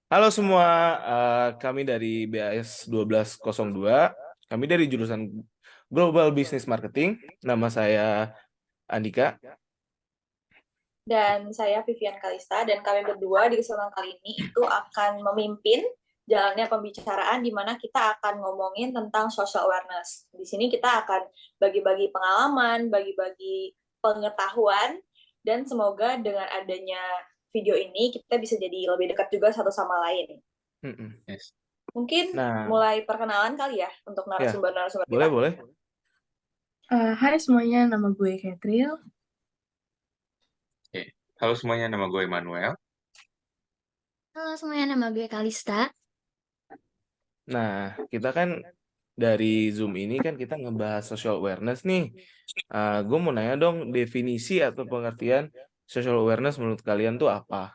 Halo semua, kami dari BAS 1202. Kami dari jurusan Global Business Marketing. Nama saya Andika. Dan saya Vivian Kalista, dan kami berdua di kesempatan kali ini itu akan memimpin jalannya pembicaraan di mana kita akan ngomongin tentang social awareness. Di sini kita akan bagi-bagi pengalaman, bagi-bagi pengetahuan, dan semoga dengan adanya video ini kita bisa jadi lebih dekat juga satu sama lain. Mm-mm. Yes. Mungkin Nah, mulai perkenalan kali ya untuk ya, narasumber-narasumber boleh kita. boleh. Hai semuanya, nama gue Catril. Oke. Halo semuanya, nama gue Emmanuel. Halo semuanya, nama gue Kalista. Nah, kita kan dari Zoom ini kan kita ngebahas social awareness nih. Gue mau nanya dong, definisi atau pengertian social awareness menurut kalian tuh apa?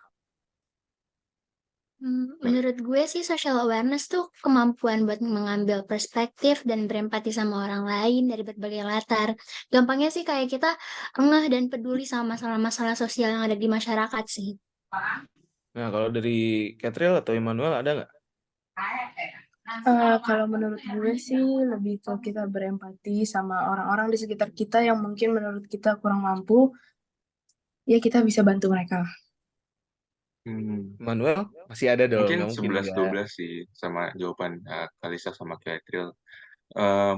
Menurut gue sih social awareness tuh kemampuan buat mengambil perspektif dan berempati sama orang lain dari berbagai latar. Gampangnya sih kayak kita ngeh dan peduli sama masalah-masalah sosial yang ada di masyarakat sih. Nah, kalau dari Catriel atau Emmanuel ada nggak? Kalau menurut gue sih lebih ke kita berempati sama orang-orang di sekitar kita yang mungkin menurut kita kurang mampu, ya kita bisa bantu mereka. Emmanuel masih ada dong, Mungkin nggak mungkin 11-12 enggak. sih sama jawaban Kalisa sama Katril.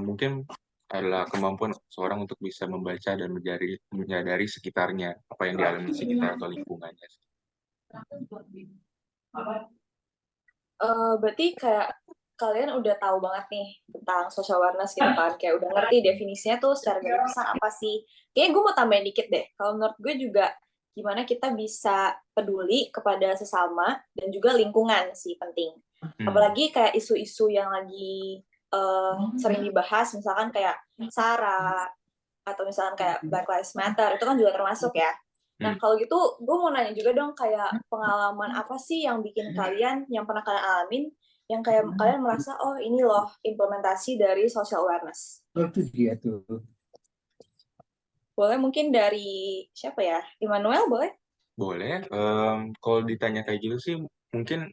Mungkin adalah kemampuan seorang untuk bisa membaca dan menyadari sekitarnya, apa yang dialami sekitar atau lingkungannya. Berarti kayak kalian udah tahu banget nih tentang social awareness gitu kan, kayak udah ngerti definisinya tuh secara garis besar apa sih. Kayaknya gue mau tambahin dikit deh, kalau menurut gue juga gimana kita bisa peduli kepada sesama dan juga lingkungan sih penting. Apalagi kayak isu-isu yang lagi sering dibahas, misalkan kayak SARA, atau misalkan kayak Black Lives Matter, itu kan juga termasuk ya. Nah, kalau gitu, gue mau nanya juga dong, kayak pengalaman apa sih yang bikin kalian, yang pernah kalian alamin, yang kayak kalian merasa, oh ini loh implementasi dari social awareness. Oh, itu dia tuh. Boleh mungkin dari siapa ya? Immanuel, boleh? Boleh. Kalau ditanya kayak gitu sih, mungkin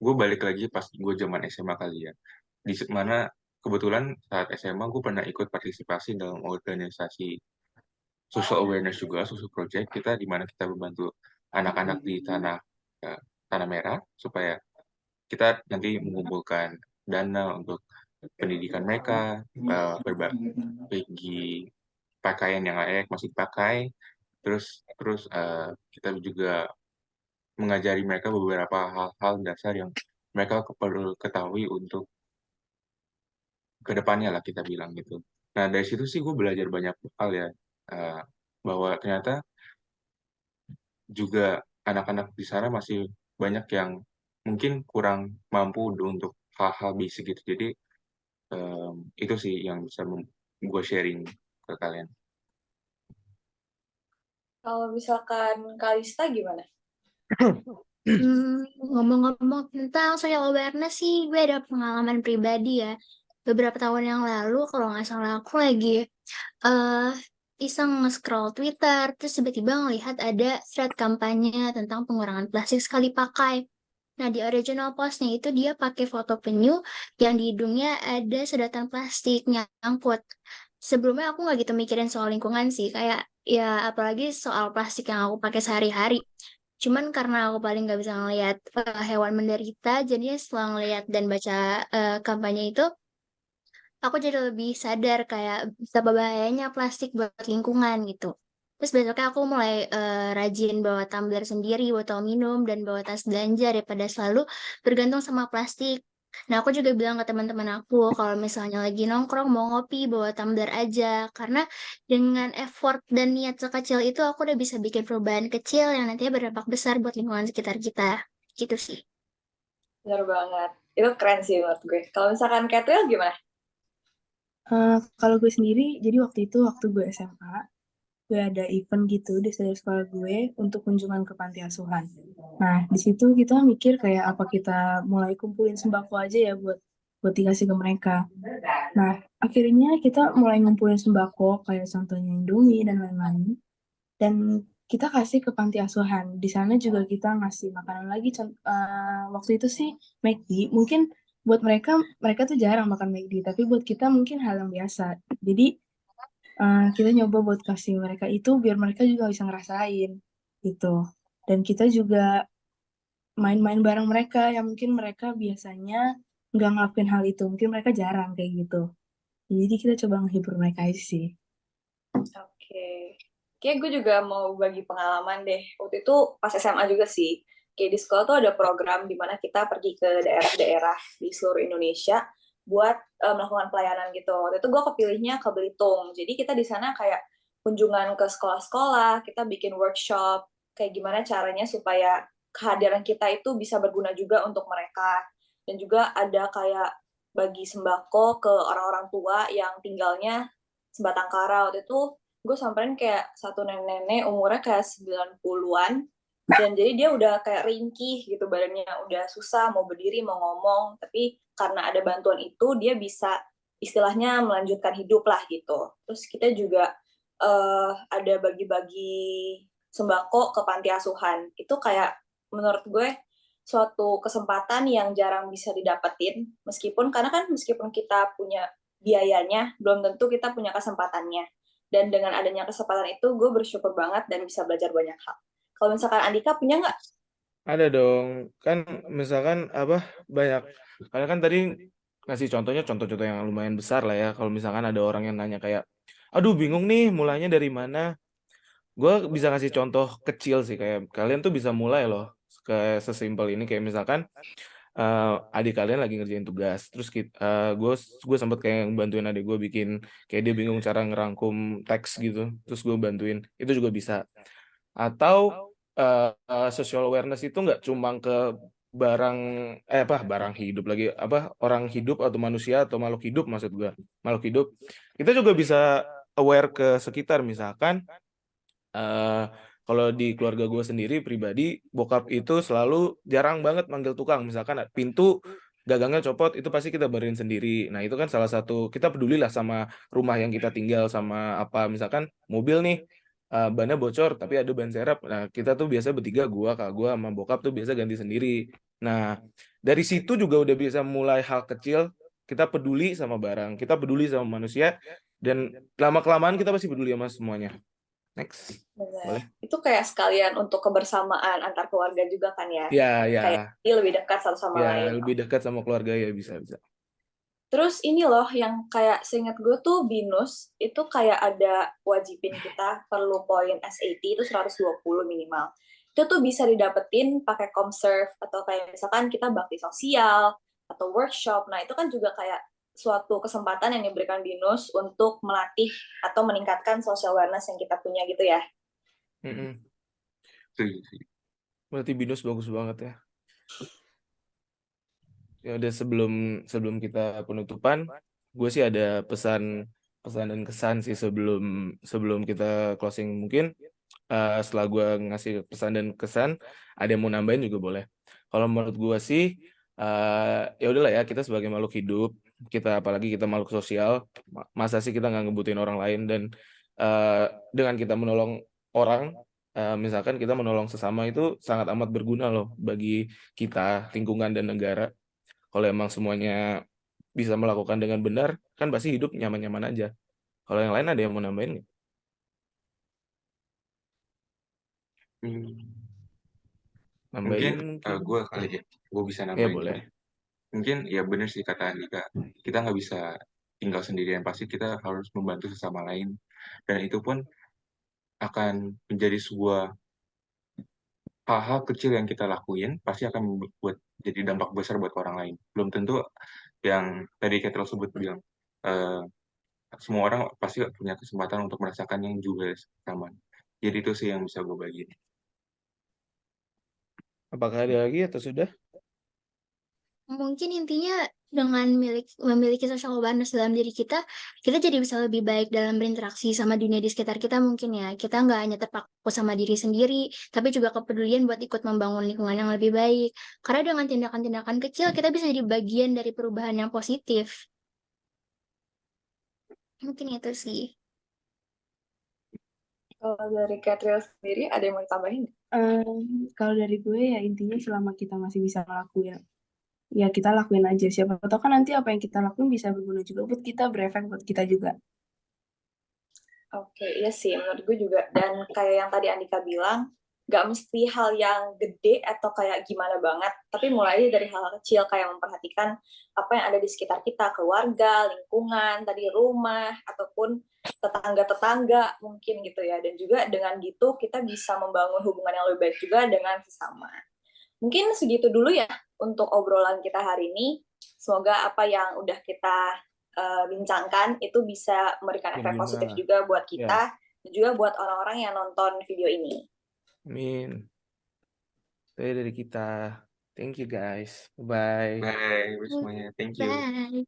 gue balik lagi pas gue zaman SMA kali ya. Di mana kebetulan saat SMA gue pernah ikut partisipasi dalam organisasi social awareness juga, social project kita di mana kita membantu anak-anak di tanah merah supaya kita nanti mengumpulkan dana untuk pendidikan mereka, berbagi pakaian yang layak masih dipakai, terus kita juga mengajari mereka beberapa hal-hal dasar yang mereka perlu ketahui untuk kedepannya lah kita bilang gitu. Nah dari situ sih gue belajar banyak hal ya, bahwa ternyata juga anak-anak di sana masih banyak yang mungkin kurang mampu untuk hal-hal basic gitu. Jadi itu sih yang bisa gue sharing ke kalian. Kalau misalkan Kalista gimana? Ngomong-ngomong tentang social awareness sih, gue ada pengalaman pribadi ya. Beberapa tahun yang lalu, kalau nggak salah aku lagi eh iseng nge-scroll Twitter, terus tiba-tiba ngelihat ada thread kampanye tentang pengurangan plastik sekali pakai. Nah, di original postnya itu dia pakai foto penyu yang di hidungnya ada sedotan plastik nyangkut. Sebelumnya aku nggak gitu mikirin soal lingkungan sih, kayak ya apalagi soal plastik yang aku pakai sehari-hari. Cuman karena aku paling nggak bisa ngelihat hewan menderita, jadinya setelah ngelihat dan baca kampanye itu, aku jadi lebih sadar kayak betapa bahayanya plastik buat lingkungan gitu. Terus besoknya aku mulai rajin bawa tumbler sendiri, botol minum, dan bawa tas belanja daripada selalu bergantung sama plastik. Nah, aku juga bilang ke teman-teman aku kalau misalnya lagi nongkrong mau ngopi, bawa tumbler aja. Karena dengan effort dan niat sekecil itu aku udah bisa bikin perubahan kecil yang nantinya berdampak besar buat lingkungan sekitar kita. Gitu sih. Benar banget. Itu keren sih menurut gue. Kalau misalkan Catriel gimana? Kalau gue sendiri, jadi waktu gue SMA, gue ada event gitu di sekolah gue untuk kunjungan ke panti asuhan. Nah, di situ kita mikir kayak apa kita mulai kumpulin sembako aja ya buat dikasih ke mereka. Nah, akhirnya kita mulai ngumpulin sembako kayak contohnya Indomie dan lain-lain. Dan kita kasih ke panti asuhan. Di sana juga kita ngasih makanan lagi. Waktu itu sih McD. Mungkin buat mereka, mereka tuh jarang makan McD, tapi buat kita mungkin hal yang biasa. Jadi kita nyoba buat kasih mereka itu biar mereka juga bisa ngerasain gitu. Dan kita juga main-main bareng mereka yang mungkin mereka biasanya nggak ngelakuin hal itu. Mungkin mereka jarang kayak gitu. Jadi kita coba menghibur mereka aja sih. Oke. Kayak gue juga mau bagi pengalaman deh. Waktu itu pas SMA juga sih. Kayak di sekolah tuh ada program di mana kita pergi ke daerah-daerah di seluruh Indonesia buat melakukan pelayanan gitu. Waktu itu gue kepilihnya ke Belitung. Jadi kita di sana kayak kunjungan ke sekolah-sekolah, kita bikin workshop, kayak gimana caranya supaya kehadiran kita itu bisa berguna juga untuk mereka. Dan juga ada kayak bagi sembako ke orang-orang tua yang tinggalnya sebatang kara. Waktu itu gue samperin kayak satu nenek-nenek umurnya kayak 90-an, dan jadi dia udah kayak ringkih gitu badannya, udah susah mau berdiri, mau ngomong, tapi karena ada bantuan itu dia bisa istilahnya melanjutkan hidup lah gitu. Terus kita juga ada bagi-bagi sembako ke panti asuhan. Itu kayak menurut gue suatu kesempatan yang jarang bisa didapetin, meskipun karena kan meskipun kita punya biayanya, belum tentu kita punya kesempatannya. Dan dengan adanya kesempatan itu, gue bersyukur banget dan bisa belajar banyak hal. Kalau misalkan Andika punya nggak? Ada dong. Kan misalkan apa banyak. Kalian kan tadi ngasih contohnya contoh-contoh yang lumayan besar lah ya. Kalau misalkan ada orang yang nanya kayak, aduh bingung nih mulainya dari mana. Gue bisa kasih contoh kecil sih kayak kalian tuh bisa mulai loh kayak sesimpel ini kayak misalkan adik kalian lagi ngerjain tugas terus gue sempet kayak bantuin adik gue bikin kayak dia bingung cara ngerangkum teks gitu terus gue bantuin itu juga bisa atau social awareness itu nggak cuma ke barang barang hidup lagi apa orang hidup atau manusia atau makhluk hidup maksud gue makhluk hidup kita juga bisa aware ke sekitar misalkan eh kalau di keluarga gue sendiri pribadi, bokap itu selalu jarang banget manggil tukang. Misalkan pintu gagangnya copot, itu pasti kita benerin sendiri. Nah itu kan salah satu, kita peduli lah sama rumah yang kita tinggal, sama apa. Misalkan mobil nih, bannya bocor, tapi ada ban serep. Nah kita tuh biasa bertiga, kakak gue sama bokap tuh biasa ganti sendiri. Nah dari situ juga udah bisa mulai hal kecil, kita peduli sama barang, kita peduli sama manusia, dan lama-kelamaan kita pasti peduli sama semuanya. Next. Benar. Boleh? Itu kayak sekalian untuk kebersamaan antar keluarga juga kan ya. Ya, Kayak ya, dia lebih dekat satu sama lain. lebih dekat sama keluarga ya bisa. Terus ini loh yang kayak seingat gue tuh BINUS itu kayak ada wajibin kita perlu poin SAT itu 120 minimal. Itu tuh bisa didapetin pakai Comserve atau kayak misalkan kita bakti sosial atau workshop. Nah, itu kan juga kayak suatu kesempatan yang diberikan BINUS untuk melatih atau meningkatkan social awareness yang kita punya gitu ya. Mm-mm. Setuju sih. Berarti BINUS bagus banget ya. Ya udah sebelum kita penutupan, gue sih ada pesan dan kesan sih sebelum kita closing mungkin setelah gue ngasih pesan dan kesan, ada yang mau nambahin juga boleh. Kalau menurut gue sih ya udahlah ya kita sebagai makhluk hidup, kita apalagi kita makhluk sosial, masa sih kita nggak ngebutin orang lain dan dengan kita menolong orang, misalkan kita menolong sesama itu sangat amat berguna loh bagi kita, lingkungan dan negara. Kalau emang semuanya bisa melakukan dengan benar, kan pasti hidup nyaman-nyaman aja. Kalau yang lain ada yang mau nambahin nggak? Hmm, Nambahin mungkin mungkin? gue kali ya, gue bisa Ya nambahin boleh. kali. Mungkin ya benar sih kata Andika, kita nggak bisa tinggal sendirian, pasti kita harus membantu sesama lain. Dan itu pun akan menjadi sebuah hal-hal kecil yang kita lakuin, pasti akan membuat jadi dampak besar buat orang lain. Belum tentu yang tadi Ketel sebut bilang, eh, semua orang pasti punya kesempatan untuk merasakan yang juga sama. Jadi itu sih yang bisa gue bagiin. Apakah ada lagi atau sudah? Mungkin intinya dengan memiliki social awareness dalam diri kita, kita jadi bisa lebih baik dalam berinteraksi sama dunia di sekitar kita mungkin ya. Kita nggak hanya terpaku sama diri sendiri, tapi juga kepedulian buat ikut membangun lingkungan yang lebih baik. Karena dengan tindakan-tindakan kecil, kita bisa jadi bagian dari perubahan yang positif. Mungkin itu sih. Kalau dari Catriel sendiri ada yang mau ditambahin nggak? Kalau dari gue ya intinya selama kita masih bisa ngelakuin, ya kita lakuin aja. Siapa tahu kan nanti apa yang kita lakuin bisa berguna juga buat kita, berefek buat kita juga. Oke, iya sih, menurut gue juga. Dan kayak yang tadi Andika bilang, nggak mesti hal yang gede atau kayak gimana banget, tapi mulai dari hal kecil kayak memperhatikan apa yang ada di sekitar kita, keluarga, lingkungan, tadi rumah, ataupun tetangga-tetangga mungkin gitu ya. Dan juga dengan gitu kita bisa membangun hubungan yang lebih baik juga dengan sesama. Mungkin segitu dulu ya untuk obrolan kita hari ini. Semoga apa yang udah kita bincangkan itu bisa memberikan efek positif Berguna. juga buat Ya, kita dan juga buat orang-orang yang nonton video ini. amin. Itu dari kita. Thank you guys. Bye. Bye, semuanya. Thank you. Bye.